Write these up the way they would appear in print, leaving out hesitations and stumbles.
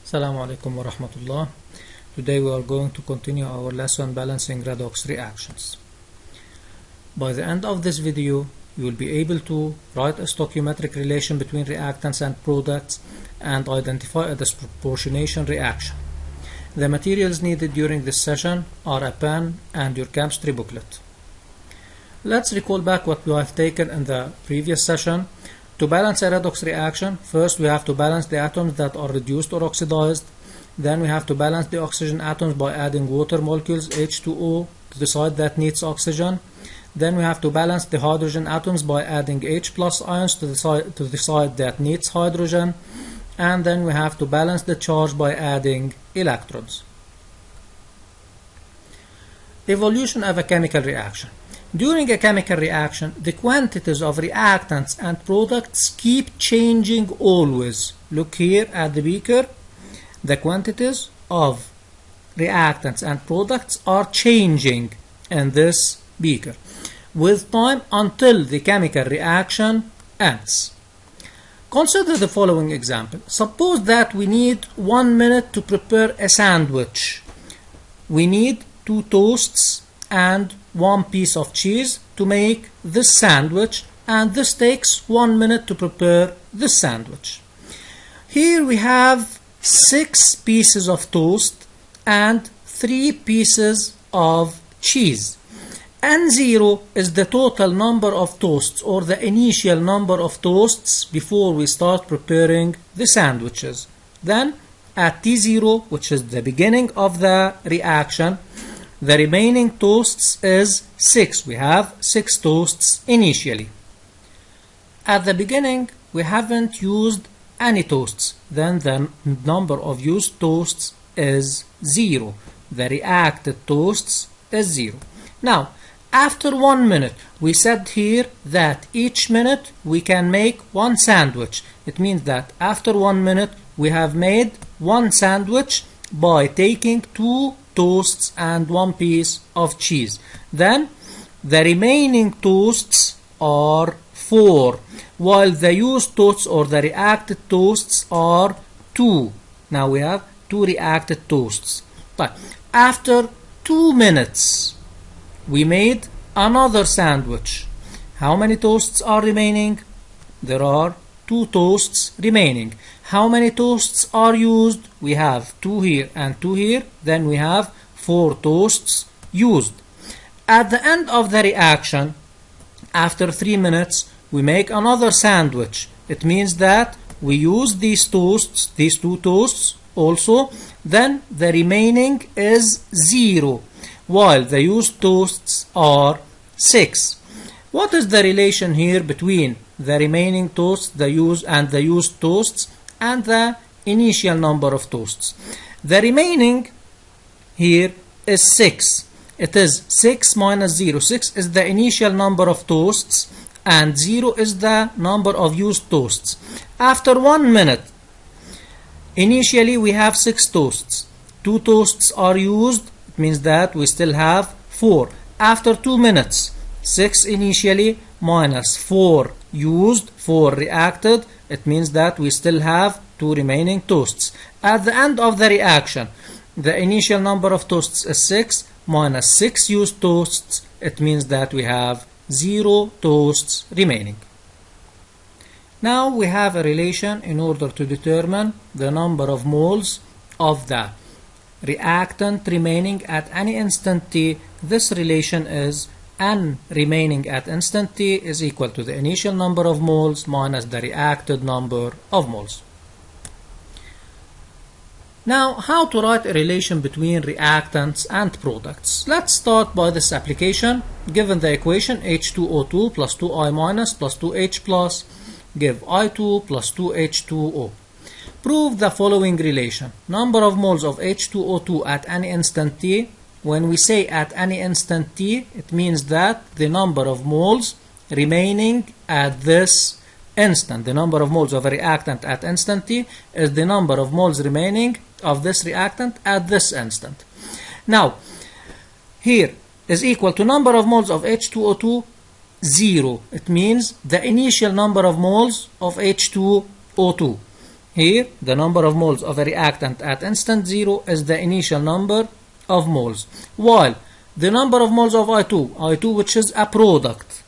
Assalamu alaikum wa rahmatullah. Today we are going to continue our lesson balancing redox reactions. By the end of this video, you will be able to write a stoichiometric relation between reactants and products and identify a disproportionation reaction. The materials needed during this session are a pen and your chemistry booklet. Let's recall back what we have taken in the previous session. To balance a redox reaction, first we have to balance the atoms that are reduced or oxidized. Then we have to balance the oxygen atoms by adding water molecules H2O to the side that needs oxygen. Then we have to balance the hydrogen atoms by adding H plus ions to the side that needs hydrogen. And then we have to balance the charge by adding electrons. Evolution of a chemical reaction. During a chemical reaction, the quantities of reactants and products keep changing always. Look here at the beaker. The quantities of reactants and products are changing in this beaker with time until the chemical reaction ends. Consider the following example. Suppose that we need 1 minute to prepare a sandwich. We need 2 toasts and 1 piece of cheese to make this sandwich, and this takes 1 minute to prepare this sandwich. Here we have 6 pieces of toast and 3 pieces of cheese. N0 is the total number of toasts, or the initial number of toasts before we start preparing the sandwiches. Then at T0, which is the beginning of the reaction, the remaining toasts is 6. We have 6 toasts initially. At the beginning, we haven't used any toasts. Then the number of used toasts is 0. The reacted toasts is 0. Now, after 1 minute, we said here that each minute we can make 1 sandwich. It means that after 1 minute, we have made 1 sandwich by taking 2 toasts and 1 piece of cheese. Then the remaining toasts are 4, while the used toasts or the reacted toasts are 2. Now we have 2 reacted toasts. But after 2 minutes, we made another sandwich. How many toasts are remaining? There are 2 toasts remaining. How many toasts are used? We have 2 here and 2 here. Then we have 4 toasts used. At the end of the reaction, after 3 minutes, we make another sandwich. It means that we use these toasts, these 2 toasts also. Then the remaining is 0, while the used toasts are 6. What is the relation here between the remaining toasts, the used toasts, and the initial number of toasts? The remaining here is 6. It is 6 minus 0. 6 is the initial number of toasts and 0 is the number of used toasts. After 1 minute, initially we have 6 toasts. 2 toasts are used. It means that we still have 4. After 2 minutes, 6 initially minus 4 used, 4 reacted. It means that we still have 2 remaining toasts. At the end of the reaction, the initial number of toasts is 6 minus 6 used toasts. It means that we have 0 toasts remaining. Now we have a relation in order to determine the number of moles of the reactant remaining at any instant t. This relation is N remaining at instant t is equal to the initial number of moles minus the reacted number of moles. Now, how to write a relation between reactants and products? Let's start by this application. Given the equation H2O2 plus 2I minus plus 2H plus give I2 plus 2H2O. Prove the following relation. Number of moles of H2O2 at any instant t. When we say at any instant t, it means that the number of moles remaining at this instant. The number of moles of a reactant at instant t is the number of moles remaining of this reactant at this instant. Now, here is equal to number of moles of H2O2, 0. It means the initial number of moles of H2O2. Here, the number of moles of a reactant at instant 0 is the initial number of moles, while the number of moles of I2 which is a product,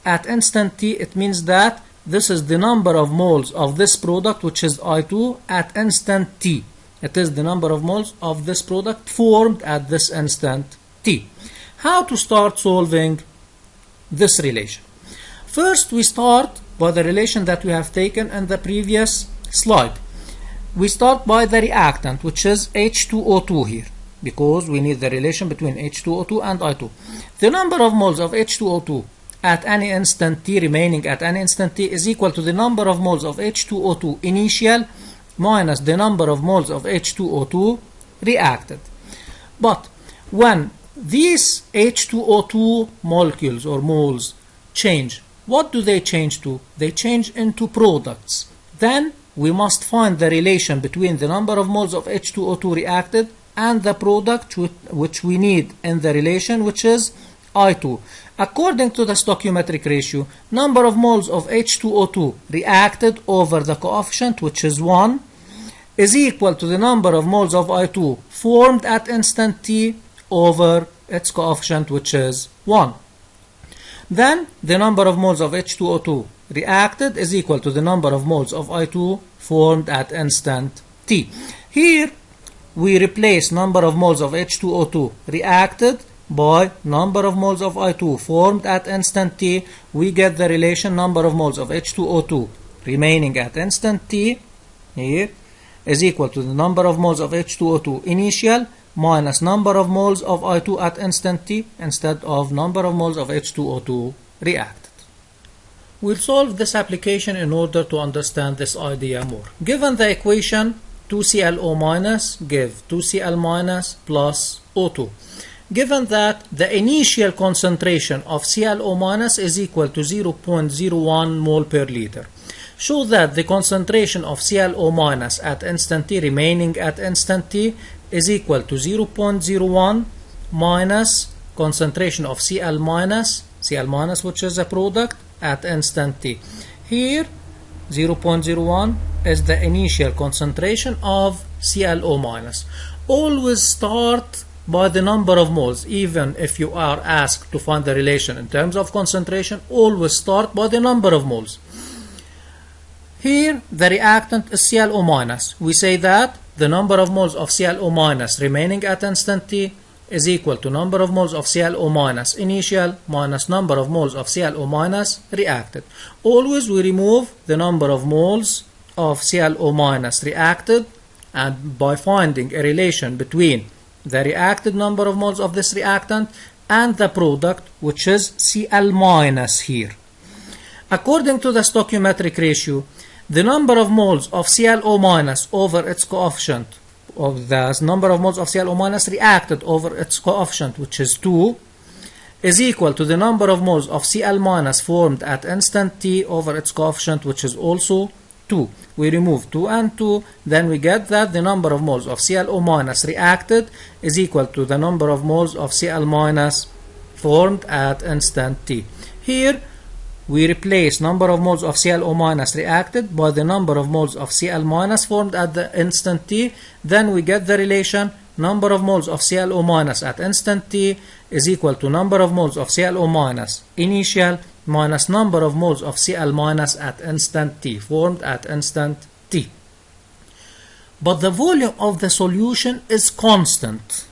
at instant t, it means that this is the number of moles of this product which is I2 at instant t. It is the number of moles of this product formed at this instant t. How to start solving this relation? First, we start by the relation that we have taken in the previous slide. We start by the reactant, which is H2O2 here, because we need the relation between H2O2 and I2. The number of moles of H2O2 at any instant t, remaining at any instant t, is equal to the number of moles of H2O2 initial minus the number of moles of H2O2 reacted. But when these H2O2 molecules or moles change, what do they change to? They change into products. Then we must find the relation between the number of moles of H2O2 reacted and the product which we need in the relation, which is I2. According to the stoichiometric ratio, number of moles of H2O2 reacted over the coefficient, which is 1, is equal to the number of moles of I2 formed at instant t over its coefficient, which is 1. Then the number of moles of H2O2 reacted is equal to the number of moles of I2 formed at instant t. Here we replace number of moles of H2O2 reacted by number of moles of I2 formed at instant t. We get the relation number of moles of H2O2 remaining at instant t here is equal to the number of moles of H2O2 initial minus number of moles of I2 at instant t instead of number of moles of H2O2 reacted. We'll solve this application in order to understand this idea more. Given the equation 2ClO minus give 2Cl minus plus O2. Given that the initial concentration of ClO minus is equal to 0.01 mole per liter, show that the concentration of ClO minus at instant t remaining at instant t is equal to 0.01 minus concentration of Cl minus which is a product at instant t. Here 0.01 is the initial concentration of ClO minus. Always start by the number of moles. Even if you are asked to find the relation in terms of concentration, always start by the number of moles. Here the reactant is ClO minus. We say that the number of moles of ClO minus remaining at instant t is equal to number of moles of ClO minus initial minus number of moles of ClO minus reacted. Always we remove the number of moles of ClO minus reacted, and by finding a relation between the reacted number of moles of this reactant and the product, which is Cl minus here. According to the stoichiometric ratio, the number of moles of ClO minus over its coefficient, of the number of moles of ClO minus reacted over its coefficient, which is 2, is equal to the number of moles of Cl minus formed at instant t over its coefficient, which is also 2. We remove 2 and 2, then we get that the number of moles of ClO minus reacted is equal to the number of moles of Cl minus formed at instant t. Here we replace number of moles of ClO minus reacted by the number of moles of Cl minus formed at the instant t. Then we get the relation number of moles of ClO minus at instant t is equal to number of moles of ClO minus initial minus number of moles of Cl minus at instant t formed at instant t. But the volume of the solution is constant.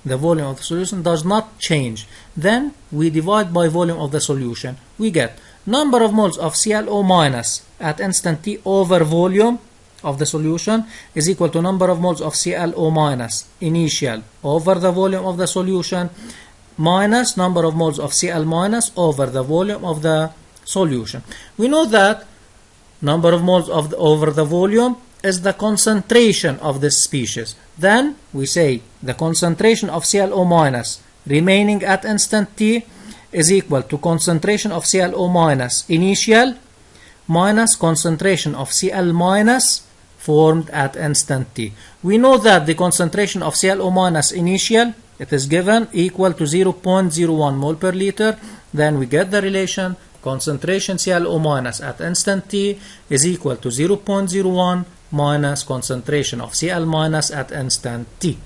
The volume of the solution does not change. Then we divide by volume of the solution. We get number of moles of ClO minus at instant t over volume of the solution is equal to number of moles of ClO minus initial over the volume of the solution minus number of moles of Cl minus over the volume of the solution. We know that number of moles over the volume is the concentration of this species. Then we say the concentration of ClO minus remaining at instant t is equal to concentration of ClO minus initial minus concentration of Cl minus formed at instant t. We know that the concentration of ClO minus initial, it is given equal to 0.01 mole per liter. Then we get the relation concentration ClO minus at instant t is equal to 0.01 minus concentration of Cl minus at instant t.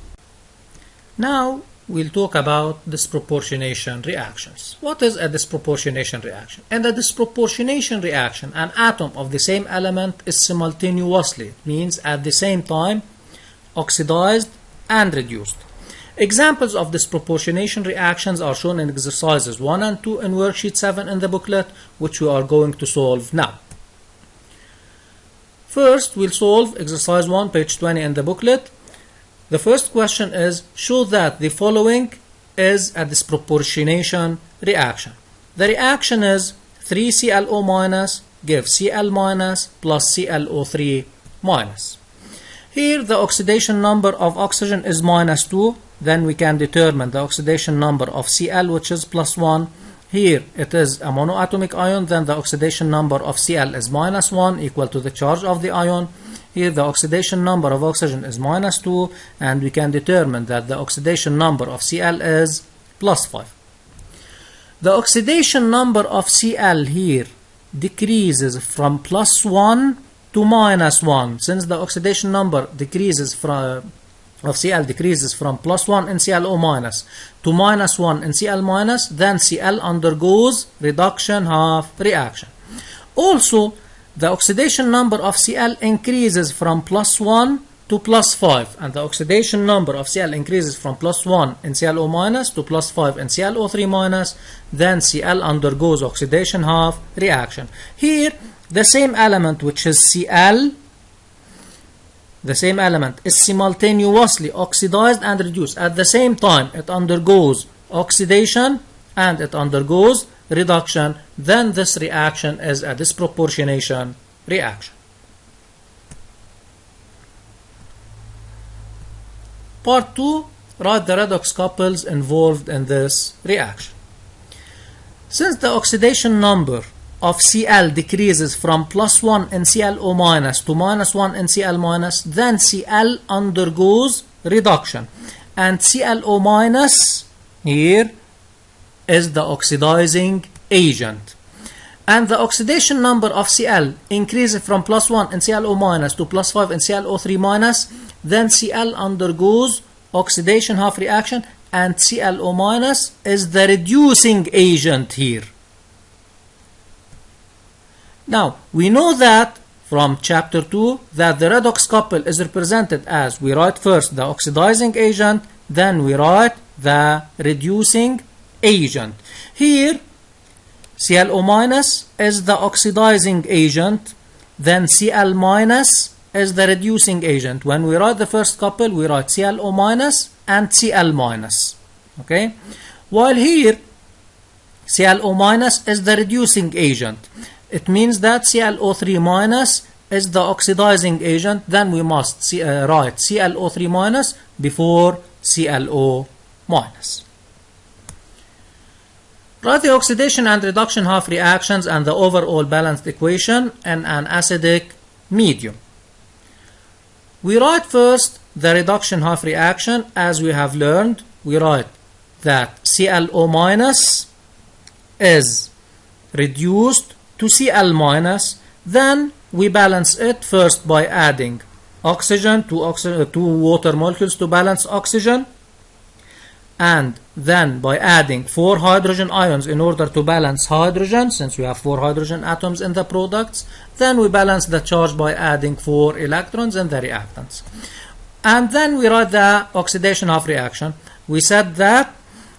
Now we'll talk about disproportionation reactions. What is a disproportionation reaction? In a disproportionation reaction, an atom of the same element is simultaneously, it means at the same time, oxidized and reduced. Examples of disproportionation reactions are shown in exercises 1 and 2 in worksheet 7 in the booklet, which we are going to solve now. First, we'll solve exercise 1, page 20 in the booklet. The first question is, show that the following is a disproportionation reaction. The reaction is 3ClO minus gives Cl minus plus ClO3 minus. Here the oxidation number of oxygen is minus 2. Then we can determine the oxidation number of Cl, which is plus 1. Here it is a monoatomic ion, then the oxidation number of Cl is minus 1, equal to the charge of the ion. Here the oxidation number of oxygen is minus 2, and we can determine that the oxidation number of Cl is plus 5. The oxidation number of Cl here decreases from plus 1 to minus 1. Since the oxidation number decreases of Cl decreases from plus 1 in ClO minus to minus 1 in Cl minus, then Cl undergoes reduction half reaction. Also, the oxidation number of Cl increases from plus 1 to plus 5, and the oxidation number of Cl increases from plus 1 in ClO minus to plus 5 in ClO3 minus, then Cl undergoes oxidation half reaction. Here, the same element, which is Cl, the same element is simultaneously oxidized and reduced. At the same time, it undergoes oxidation and it undergoes reduction. Then this reaction is a disproportionation reaction. Part 2, write the redox couples involved in this reaction. Since the oxidation number of Cl decreases from plus 1 in ClO minus to minus 1 in Cl minus, then Cl undergoes reduction, and ClO minus here is the oxidizing agent, and the oxidation number of Cl increases from plus 1 in ClO minus to plus 5 in ClO3 minus, then Cl undergoes oxidation half reaction, and ClO minus is the reducing agent here. Now, we know that from chapter 2 that the redox couple is represented as, we write first the oxidizing agent, then we write the reducing agent. Here, ClO minus is the oxidizing agent, then Cl minus is the reducing agent. When we write the first couple, we write ClO minus and Cl minus. Okay? While here, ClO minus is the reducing agent. It means that ClO3 minus is the oxidizing agent, then we must write ClO3 minus before ClO minus. Write the oxidation and reduction half reactions and the overall balanced equation in an acidic medium. We write first the reduction half reaction. As we have learned, we write that ClO minus is reduced to Cl minus, then we balance it first by adding oxygen to water molecules to balance oxygen, and then by adding 4 hydrogen ions in order to balance hydrogen, since we have 4 hydrogen atoms in the products. Then we balance the charge by adding 4 electrons in the reactants, and then we write the oxidation half reaction. We said that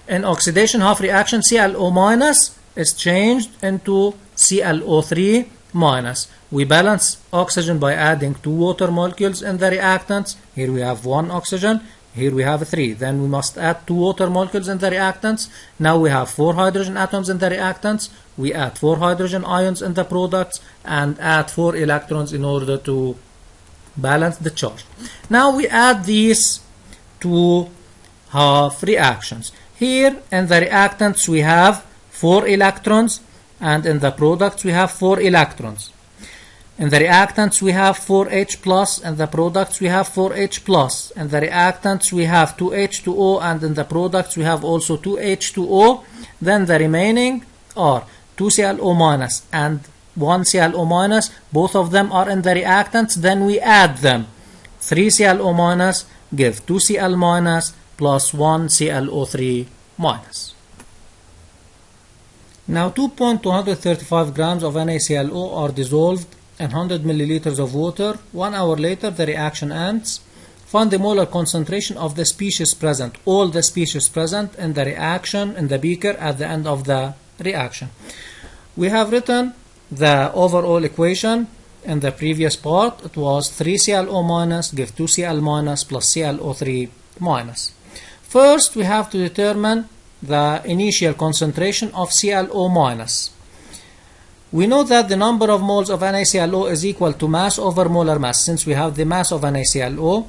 in oxidation half reaction, ClO minus is changed into ClO3 minus. We balance oxygen by adding 2 water molecules in the reactants. Here we have 1 oxygen, here we have 3. Then we must add 2 water molecules in the reactants. Now we have 4 hydrogen atoms in the reactants. We add 4 hydrogen ions in the products and add 4 electrons in order to balance the charge. Now we add these 2 half reactions. Here in the reactants we have 4 electrons, and in the products we have 4 electrons. In the reactants we have 4H plus, and the products we have 4H plus. In the reactants we have 2H2O, and in the products we have also 2H2O. Then the remaining are 2ClO minus and 1 ClO minus, both of them are in the reactants, then we add them. 3 ClO minus give 2 Cl minus plus 1 ClO3 minus. Now 2.235 grams of NaClO are dissolved in 100 milliliters of water. 1 hour later the reaction ends. Find the molar concentration of the species present, all the species present in the reaction in the beaker at the end of the reaction. We have written the overall equation in the previous part. It was 3 ClO minus give 2 Cl minus plus ClO3 minus. First we have to determine the initial concentration of ClO minus. We know that the number of moles of NaClO is equal to mass over molar mass, since we have the mass of NaClO,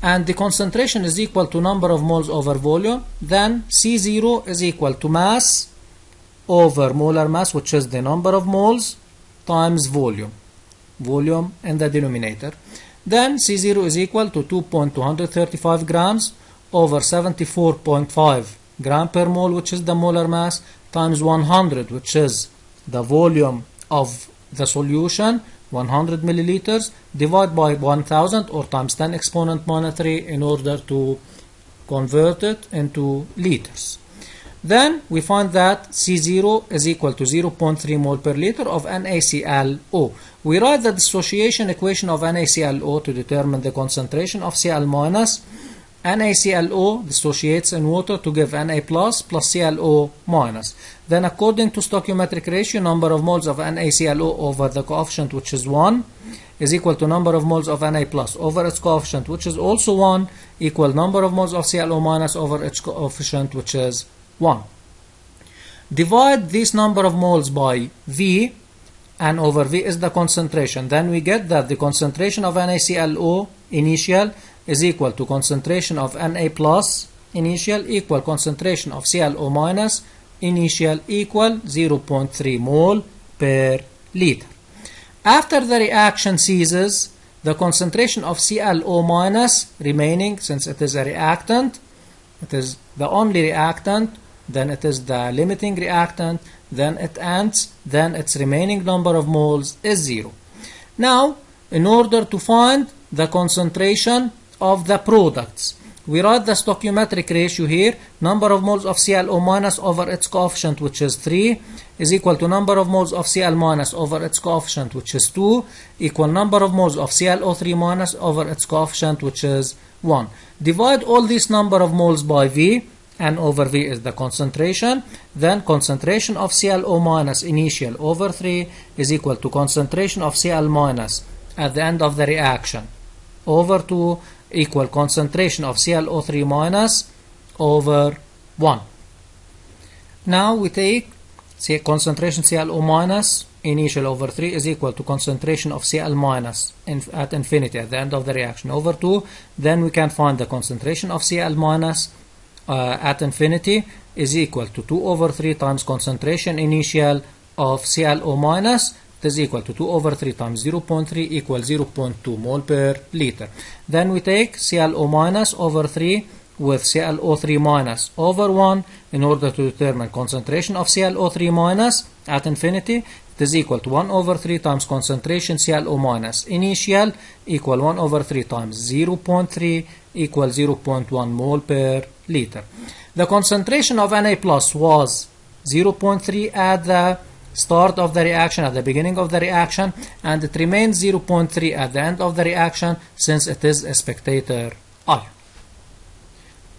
and the concentration is equal to number of moles over volume. Then C0 is equal to mass over molar mass, which is the number of moles, times volume in the denominator. Then C0 is equal to 2.235 grams over 74.5 gram per mole, which is the molar mass, times 100, which is the volume of the solution, 100 milliliters, divided by 1000 or times 10 exponent minus 3 in order to convert it into liters. Then we find that C0 is equal to 0.3 mole per liter of NaClO. We write the dissociation equation of NaClO to determine the concentration of Cl minus. NaClO dissociates in water to give Na plus ClO minus. Then according to stoichiometric ratio, number of moles of NaClO over the coefficient, which is 1, is equal to number of moles of Na plus over its coefficient, which is also 1, equal number of moles of ClO minus over its coefficient, which is 1. Divide this number of moles by V, and over V is the concentration. Then we get that the concentration of NaClO initial is equal to concentration of Na plus initial equal concentration of ClO minus initial equal 0.3 mole per liter. After the reaction ceases, the concentration of ClO minus remaining, since it is a reactant, it is the only reactant, then it is the limiting reactant, then it ends, then its remaining number of moles is 0. Now, in order to find the concentration of the products, we write the stoichiometric ratio here. Number of moles of ClO minus over its coefficient, which is 3, is equal to number of moles of Cl minus over its coefficient, which is 2, equal number of moles of ClO3 minus over its coefficient, which is 1. Divide all this number of moles by V, and over V is the concentration. Then concentration of ClO minus initial over 3 is equal to concentration of Cl minus at the end of the reaction over 2 equal concentration of ClO3 minus over 1. Now we take concentration ClO minus initial over 3 is equal to concentration of Cl minus at infinity at the end of the reaction over 2. Then we can find the concentration of Cl minus at infinity is equal to 2 over 3 times concentration initial of ClO minus. It is equal to 2 over 3 times 0.3 equals 0.2 mole per liter. Then we take ClO minus over 3 with ClO3 minus over 1 in order to determine concentration of ClO3 minus at infinity. It is equal to 1 over 3 times concentration ClO minus initial equal 1 over 3 times 0.3 equal 0.1 mole per liter. The concentration of Na plus was 0.3 at the start of the reaction, at the beginning of the reaction, and it remains 0.3 at the end of the reaction since it is a spectator ion.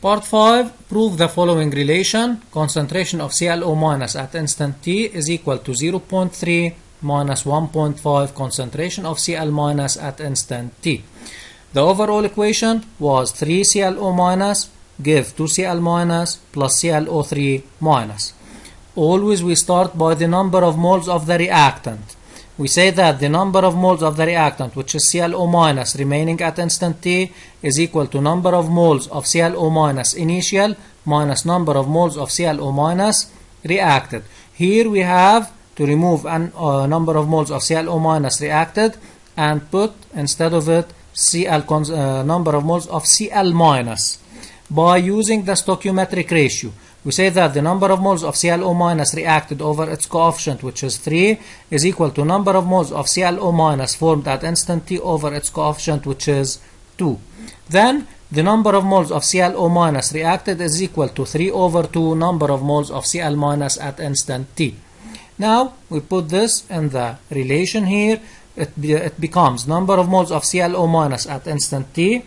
Part 5, prove the following relation. Concentration of ClO minus at instant t is equal to 0.3 minus 1.5 concentration of Cl minus at instant t. The overall equation was 3 ClO minus give 2 Cl minus plus ClO3 minus. Always we start by the number of moles of the reactant. We say that the number of moles of the reactant, which is ClO minus remaining at instant t, is equal to number of moles of ClO minus initial minus number of moles of ClO minus reacted. Here we have to remove a number of moles of ClO minus reacted and put instead of it number of moles of Cl minus. By using the stoichiometric ratio, We say that the number of moles of ClO- reacted over its coefficient, which is 3, is equal to number of moles of ClO- formed at instant t over its coefficient, which is 2. Then the number of moles of ClO- reacted is equal to 3 over 2 number of moles of Cl- at instant t. Now we put this in the relation here. It becomes number of moles of ClO- at instant t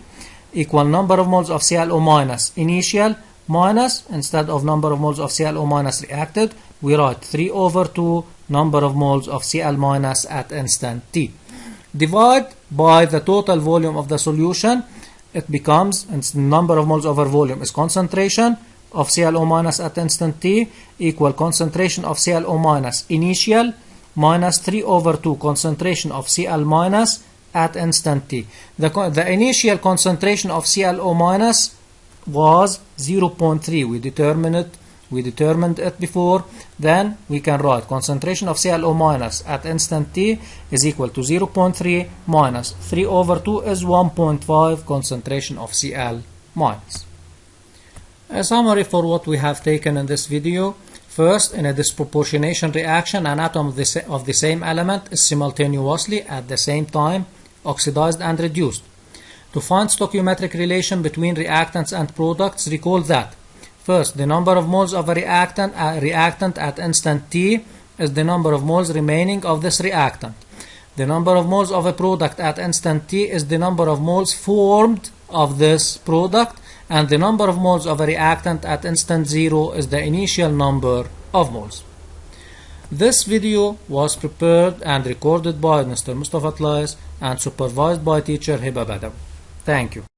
equal number of moles of ClO- initial minus, instead of number of moles of ClO- reacted, we write 3 over 2 number of moles of Cl- at instant t. Divide by the total volume of the solution. It becomes, number of moles over volume is concentration of ClO- at instant t equal concentration of ClO- initial minus 3 over 2 concentration of Cl- at instant t. The initial concentration of ClO- was 0.3. We determined it before. Then we can write concentration of ClO- at instant t is equal to 0.3 minus 3 over 2 is 1.5 concentration of Cl-. A summary for what we have taken in this video. First, in a disproportionation reaction, an atom of the same element is simultaneously at the same time oxidized and reduced. To find stoichiometric relation between reactants and products, recall that first, the number of moles of a reactant at instant t is the number of moles remaining of this reactant. The number of moles of a product at instant t is the number of moles formed of this product, and the number of moles of a reactant at instant 0 is the initial number of moles. This video was prepared and recorded by Mr. Mustafa Tlais and supervised by teacher Hiba Badawi. Thank you.